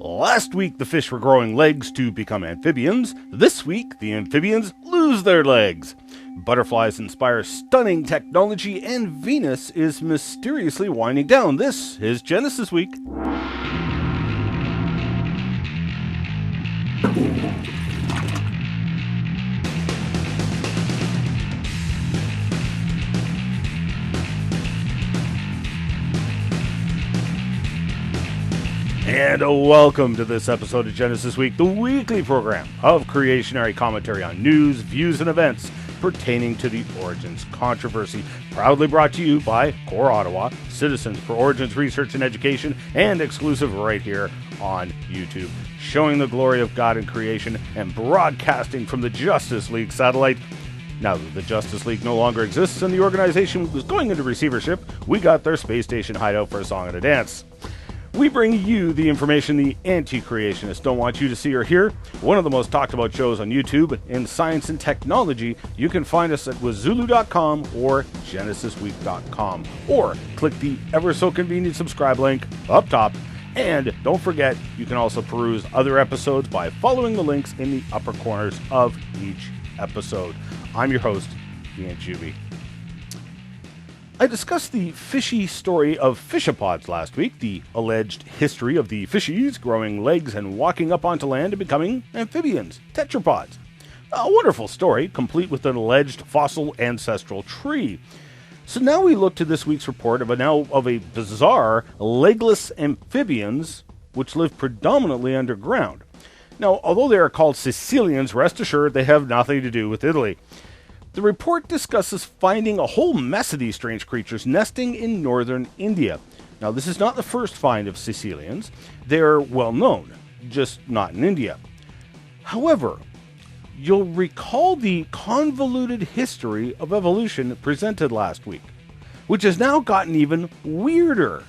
Last week, the fish were growing legs to become amphibians. This week, the amphibians lose their legs. Butterflies inspire stunning technology, and Venus is mysteriously winding down. This is Genesis Week. And welcome to this episode of Genesis Week, the weekly program of creationary commentary on news, views, and events pertaining to the Origins controversy. Proudly brought to you by Core Ottawa, Citizens for Origins Research and Education, and exclusive right here on YouTube, showing the glory of God in creation and broadcasting from the Justice League satellite. Now that the Justice League no longer exists and the organization was going into receivership, we got their space station hideout for a song and a dance. We bring you the information the anti-creationists don't want you to see or hear. One of the most talked about shows on YouTube in science and technology. You can find us at Wazooloo.com or GenesisWeek.com, or click the ever so convenient subscribe link up top. And don't forget, you can also peruse other episodes by following the links in the upper corners of each episode. I'm your host, Ian Juby. I discussed the fishy story of fishapods last week, the alleged history of the fishies growing legs and walking up onto land and becoming amphibians, tetrapods. A wonderful story, complete with an alleged fossil ancestral tree. So now we look to this week's report of a bizarre legless amphibians which live predominantly underground. Now, although they are called caecilians, rest assured they have nothing to do with Italy. The report discusses finding a whole mess of these strange creatures nesting in northern India. Now, this is not the first find of caecilians. They're well known, just not in India. However, you'll recall the convoluted history of evolution presented last week, which has now gotten even weirder.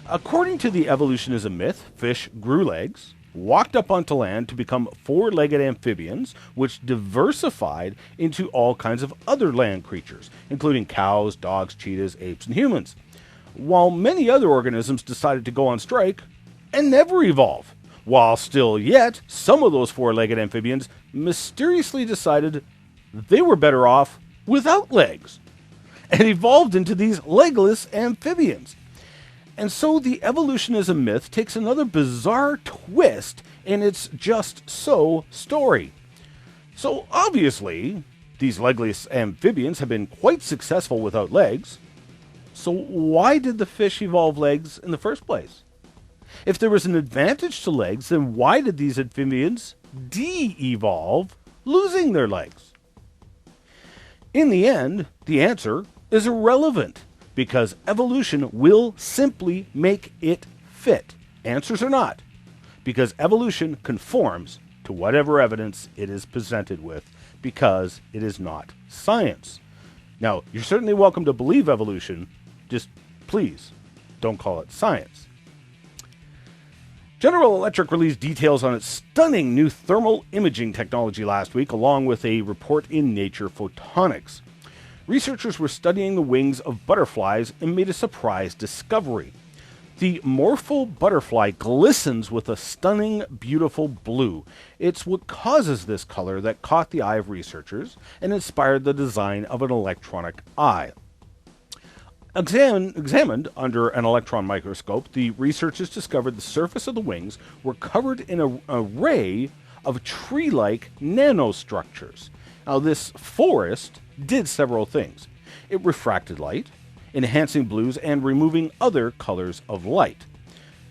According to the evolutionism myth, fish grew legs, walked up onto land to become four-legged amphibians, which diversified into all kinds of other land creatures, including cows, dogs, cheetahs, apes, and humans, while many other organisms decided to go on strike and never evolve, while still yet some of those four-legged amphibians mysteriously decided they were better off without legs and evolved into these legless amphibians. And so the evolutionism myth takes another bizarre twist in its just so story. So obviously, these legless amphibians have been quite successful without legs. So why did the fish evolve legs in the first place? If there was an advantage to legs, then why did these amphibians de-evolve, losing their legs? In the end, the answer is irrelevant, because evolution will simply make it fit. Answers or not, because evolution conforms to whatever evidence it is presented with, because it is not science. Now, you're certainly welcome to believe evolution, just please don't call it science. General Electric released details on its stunning new thermal imaging technology last week, along with a report in Nature Photonics. Researchers were studying the wings of butterflies and made a surprise discovery. The morpho butterfly glistens with a stunning, beautiful blue. It's what causes this color that caught the eye of researchers and inspired the design of an electronic eye. Examined under an electron microscope, the researchers discovered the surface of the wings were covered in an array of tree-like nanostructures. Now, this forest did several things. It refracted light, enhancing blues and removing other colors of light.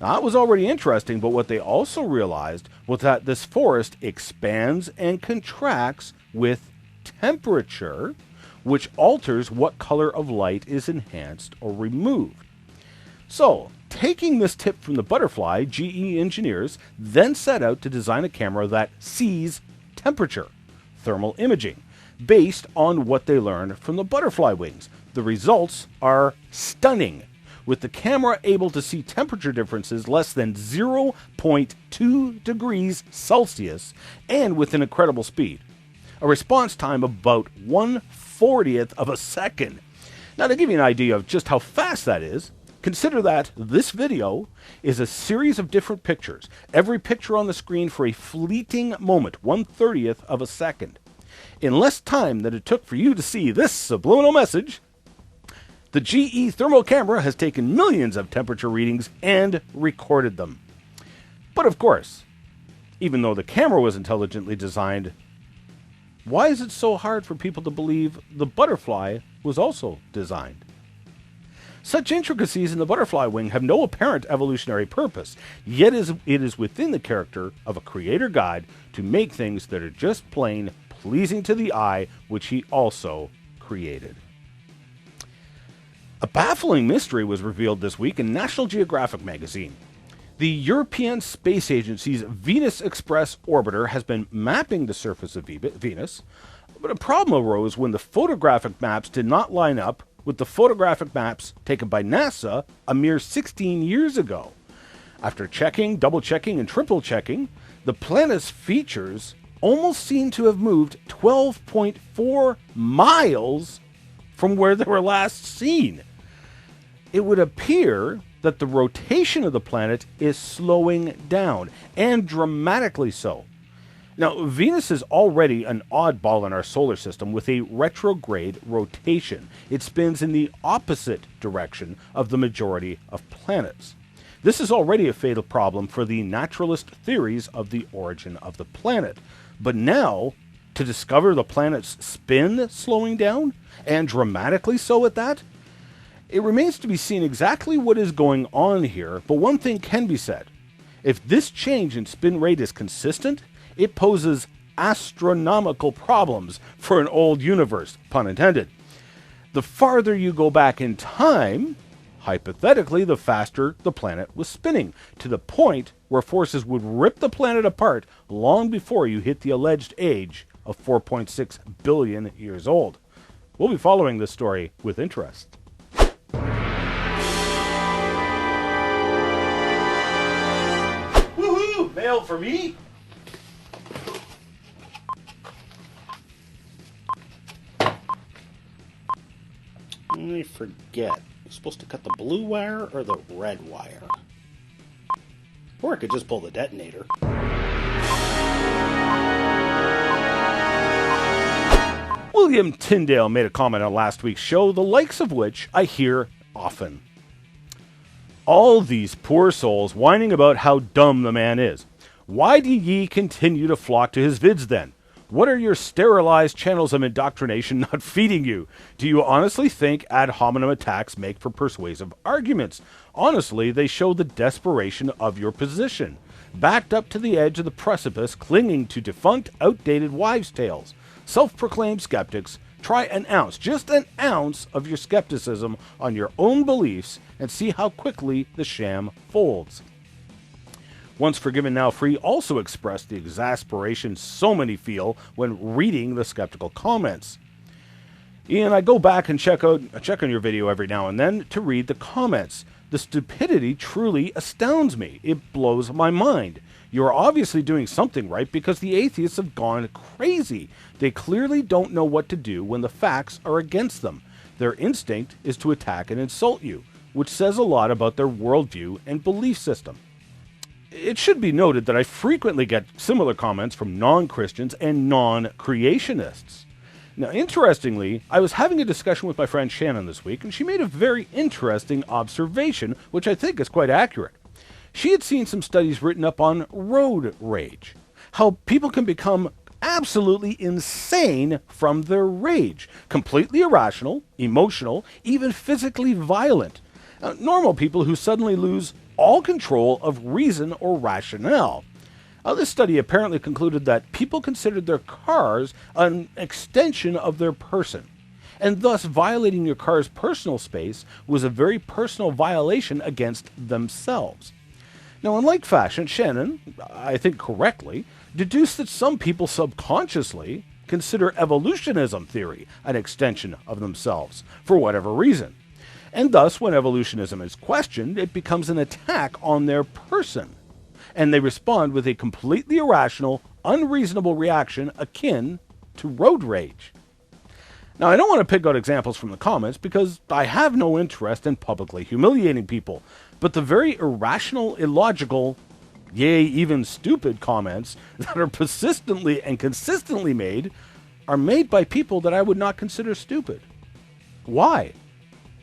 Now, that was already interesting, but what they also realized was that this forest expands and contracts with temperature, which alters what color of light is enhanced or removed. So, taking this tip from the butterfly, GE engineers then set out to design a camera that sees temperature, thermal imaging, based on what they learned from the butterfly wings. The results are stunning, with the camera able to see temperature differences less than 0.2 degrees Celsius and with an incredible speed. A response time of about 1/40th of a second. Now, to give you an idea of just how fast that is, Consider that this video is a series of different pictures, every picture on the screen for a fleeting moment, 1/30th of a second. In less time than it took for you to see this subliminal message, the GE thermal camera has taken millions of temperature readings and recorded them. But of course, even though the camera was intelligently designed, why is it so hard for people to believe the butterfly was also designed? Such intricacies in the butterfly wing have no apparent evolutionary purpose, yet it is within the character of a creator god to make things that are just plain pleasing to the eye, which he also created. A baffling mystery was revealed this week in National Geographic magazine. The European Space Agency's Venus Express orbiter has been mapping the surface of Venus, but a problem arose when the photographic maps did not line up with the photographic maps taken by NASA a mere 16 years ago. After checking, double-checking, and triple-checking, the planet's features almost seem to have moved 12.4 miles from where they were last seen. It would appear that the rotation of the planet is slowing down, and dramatically so. Now, Venus is already an oddball in our solar system with a retrograde rotation. It spins in the opposite direction of the majority of planets. This is already a fatal problem for the naturalist theories of the origin of the planet. But now, to discover the planet's spin slowing down, and dramatically so at that, it remains to be seen exactly what is going on here, but one thing can be said. If this change in spin rate is consistent, it poses astronomical problems for an old universe, pun intended. The farther you go back in time, hypothetically, the faster the planet was spinning, to the point where forces would rip the planet apart long before you hit the alleged age of 4.6 billion years old. We'll be following this story with interest. Woohoo! Mail for me? I forget. You're supposed to cut the blue wire or the red wire? Or I could just pull the detonator. William Tyndale made a comment on last week's show, the likes of which I hear often. All these poor souls whining about how dumb the man is. Why do ye continue to flock to his vids then? What are your sterilized channels of indoctrination not feeding you? Do you honestly think ad hominem attacks make for persuasive arguments? Honestly, they show the desperation of your position. Backed up to the edge of the precipice, clinging to defunct, outdated wives' tales. Self-proclaimed skeptics, try an ounce, just an ounce of your skepticism on your own beliefs and see how quickly the sham folds. Once Forgiven Now Free also expressed the exasperation so many feel when reading the skeptical comments. Ian, I go back and check on your video every now and then to read the comments. The stupidity truly astounds me. It blows my mind. You're obviously doing something right because the atheists have gone crazy. They clearly don't know what to do when the facts are against them. Their instinct is to attack and insult you, which says a lot about their worldview and belief system. It should be noted that I frequently get similar comments from non-Christians and non-creationists. Now, interestingly, I was having a discussion with my friend Shannon this week, and she made a very interesting observation, which I think is quite accurate. She had seen some studies written up on road rage, how people can become absolutely insane from their rage, completely irrational, emotional, even physically violent. Normal people who suddenly lose all control of reason or rationale. This study apparently concluded that people considered their cars an extension of their person, and thus violating your car's personal space was a very personal violation against themselves. Now, in like fashion, Shannon, I think correctly, deduced that some people subconsciously consider evolutionism theory an extension of themselves, for whatever reason. And thus, when evolutionism is questioned, it becomes an attack on their person. And they respond with a completely irrational, unreasonable reaction akin to road rage. Now, I don't want to pick out examples from the comments because I have no interest in publicly humiliating people, but the very irrational, illogical, yea, even stupid comments that are persistently and consistently made are made by people that I would not consider stupid. Why?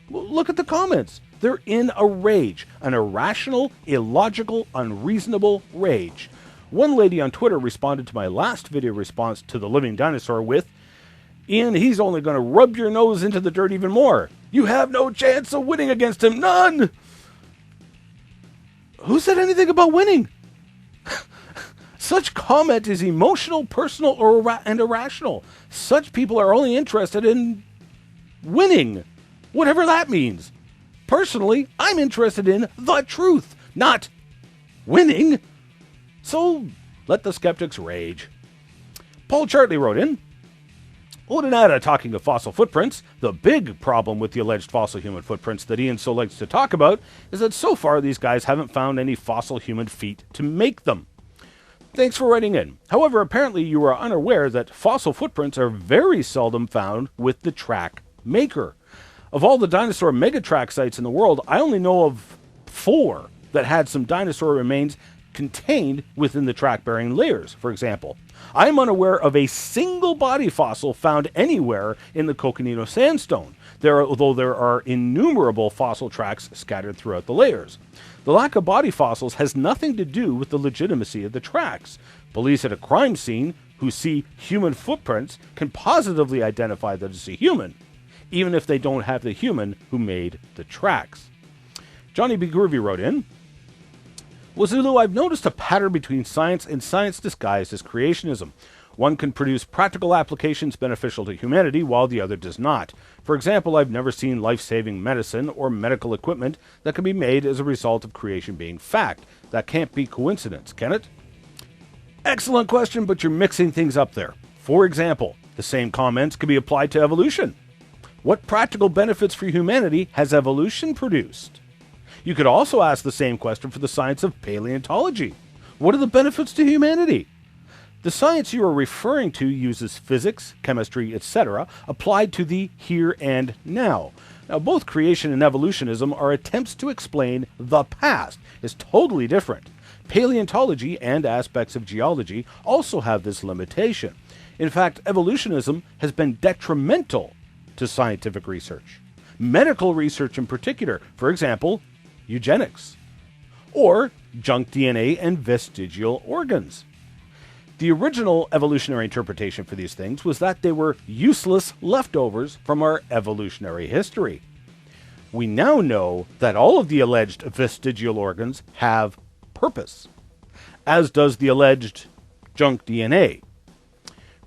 Well, look at the comments. They're in a rage, an irrational, illogical, unreasonable rage. One lady on Twitter responded to my last video response to the living dinosaur with, "Ian, he's only going to rub your nose into the dirt even more. You have no chance of winning against him. None." Who said anything about winning? Such comment is emotional, personal, and irrational. Such people are only interested in winning, whatever that means. Personally, I'm interested in the truth, not winning. So let the skeptics rage. Paul Chartley wrote in, Odinata talking of fossil footprints. The big problem with the alleged fossil human footprints that Ian so likes to talk about is that so far these guys haven't found any fossil human feet to make them. Thanks for writing in. However, apparently you are unaware that fossil footprints are very seldom found with the track maker. Of all the dinosaur megatrack sites in the world, I only know of 4 that had some dinosaur remains contained within the track-bearing layers, for example. I am unaware of a single body fossil found anywhere in the Coconino Sandstone, although there are innumerable fossil tracks scattered throughout the layers. The lack of body fossils has nothing to do with the legitimacy of the tracks. Police at a crime scene who see human footprints can positively identify that it's a human, even if they don't have the human who made the tracks. Johnny B. Groovy wrote in, Wazooloo, I've noticed a pattern between science and science disguised as creationism. One can produce practical applications beneficial to humanity, while the other does not. For example, I've never seen life-saving medicine or medical equipment that can be made as a result of creation being fact. That can't be coincidence, can it? Excellent question, but you're mixing things up there. For example, the same comments can be applied to evolution. What practical benefits for humanity has evolution produced? You could also ask the same question for the science of paleontology. What are the benefits to humanity? The science you are referring to uses physics, chemistry, etc., applied to the here and now. Now, both creation and evolutionism are attempts to explain the past. It's totally different. Paleontology and aspects of geology also have this limitation. In fact, evolutionism has been detrimental to scientific research. Medical research in particular, for example, eugenics, or junk DNA and vestigial organs. The original evolutionary interpretation for these things was that they were useless leftovers from our evolutionary history. We now know that all of the alleged vestigial organs have purpose, as does the alleged junk DNA.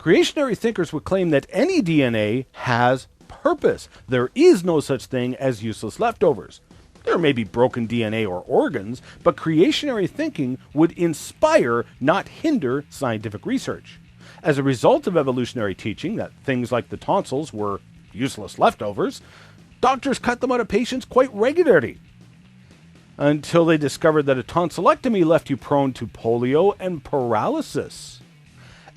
Creationary thinkers would claim that any DNA has purpose. There is no such thing as useless leftovers. There may be broken DNA or organs, but creationary thinking would inspire, not hinder, scientific research. As a result of evolutionary teaching that things like the tonsils were useless leftovers, doctors cut them out of patients quite regularly, until they discovered that a tonsillectomy left you prone to polio and paralysis.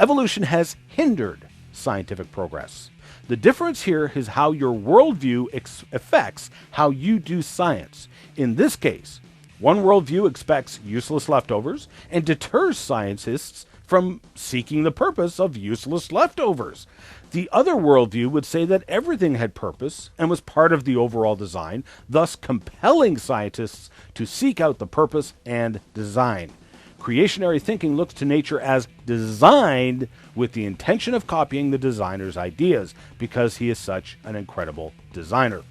Evolution has hindered scientific progress. The difference here is how your worldview affects how you do science. In this case, one worldview expects useless leftovers and deters scientists from seeking the purpose of useless leftovers. The other worldview would say that everything had purpose and was part of the overall design, thus compelling scientists to seek out the purpose and design. Creationary thinking looks to nature as designed with the intention of copying the designer's ideas, because he is such an incredible designer.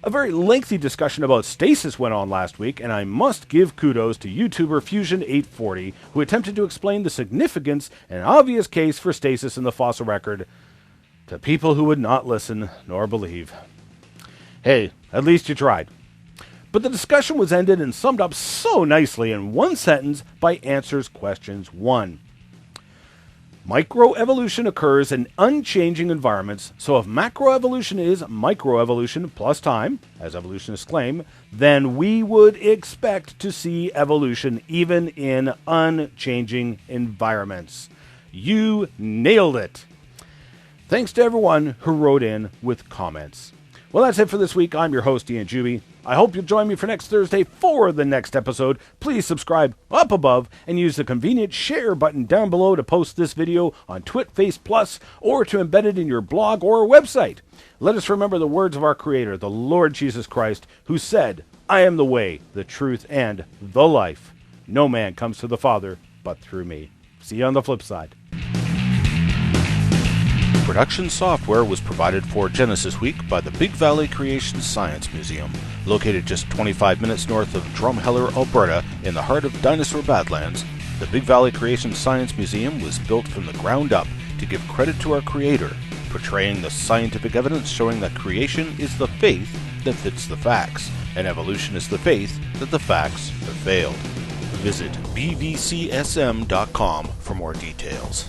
A very lengthy discussion about stasis went on last week, and I must give kudos to YouTuber Fusion840, who attempted to explain the significance and obvious case for stasis in the fossil record to people who would not listen nor believe. Hey, at least you tried. But the discussion was ended and summed up so nicely in one sentence by answers questions 1. Microevolution occurs in unchanging environments, so if macroevolution is microevolution plus time, as evolutionists claim, then we would expect to see evolution even in unchanging environments. You nailed it. Thanks to everyone who wrote in with comments. Well, that's it for this week. I'm your host, Ian Juby. I hope you'll join me for next Thursday for the next episode. Please subscribe up above and use the convenient share button down below to post this video on TwitFace+ or to embed it in your blog or website. Let us remember the words of our Creator, the Lord Jesus Christ, who said, "I am the way, the truth, and the life. No man comes to the Father but through me." See you on the flip side. Production software was provided for Genesis Week by the Big Valley Creation Science Museum, located just 25 minutes north of Drumheller, Alberta, in the heart of Dinosaur Badlands. The Big Valley Creation Science Museum was built from the ground up to give credit to our Creator, portraying the scientific evidence showing that creation is the faith that fits the facts, and evolution is the faith that the facts have failed. Visit bvcsm.com for more details.